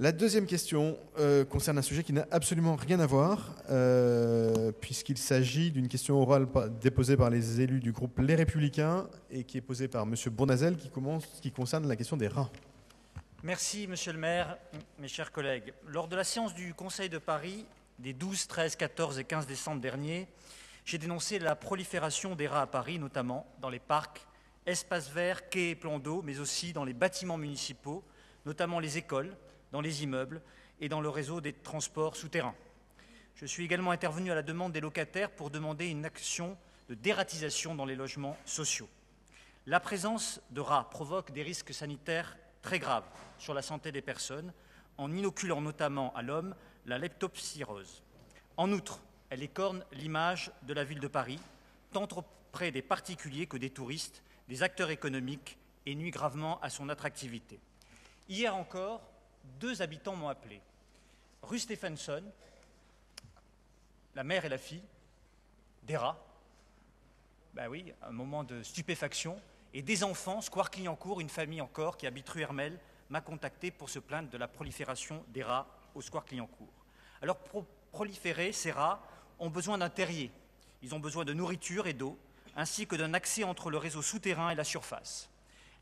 La deuxième question concerne un sujet qui n'a absolument rien à voir, puisqu'il s'agit d'une question orale déposée par les élus du groupe Les Républicains et qui est posée par M. Bournazel, qui concerne la question des rats. Merci, Monsieur le maire, mes chers collègues. Lors de la séance du Conseil de Paris des 12, 13, 14 et 15 décembre dernier, j'ai dénoncé la prolifération des rats à Paris, notamment dans les parcs, espaces verts, quais et plans d'eau, mais aussi dans les bâtiments municipaux, notamment les écoles, dans les immeubles et dans le réseau des transports souterrains. Je suis également intervenu à la demande des locataires pour demander une action de dératisation dans les logements sociaux. La présence de rats provoque des risques sanitaires très graves sur la santé des personnes, en inoculant notamment à l'homme la leptospirose. En outre, elle écorne l'image de la ville de Paris, tant auprès des particuliers que des touristes, des acteurs économiques, et nuit gravement à son attractivité. Hier encore, 2 habitants m'ont appelé. Rue Stephenson, la mère et la fille, des rats, ben oui, un moment de stupéfaction, et des enfants, square Clignancourt, une famille encore qui habite rue Hermel, m'a contacté pour se plaindre de la prolifération des rats au square Clignancourt. Alors, pour proliférer, ces rats ont besoin d'un terrier. Ils ont besoin de nourriture et d'eau, ainsi que d'un accès entre le réseau souterrain et la surface.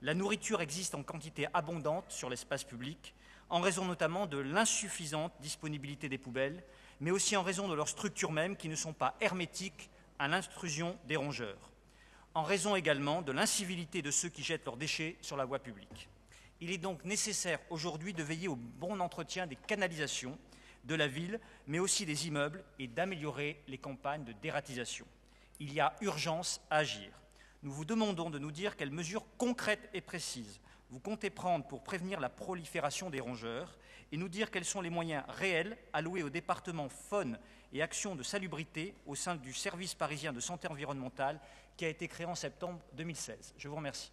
La nourriture existe en quantité abondante sur l'espace public, en raison notamment de l'insuffisante disponibilité des poubelles, mais aussi en raison de leurs structures mêmes qui ne sont pas hermétiques à l'intrusion des rongeurs, en raison également de l'incivilité de ceux qui jettent leurs déchets sur la voie publique. Il est donc nécessaire aujourd'hui de veiller au bon entretien des canalisations de la ville, mais aussi des immeubles, et d'améliorer les campagnes de dératisation. Il y a urgence à agir. Nous vous demandons de nous dire quelles mesures concrètes et précises vous comptez prendre pour prévenir la prolifération des rongeurs et nous dire quels sont les moyens réels alloués au département faune et actions de salubrité au sein du service parisien de santé environnementale qui a été créé en septembre 2016. Je vous remercie.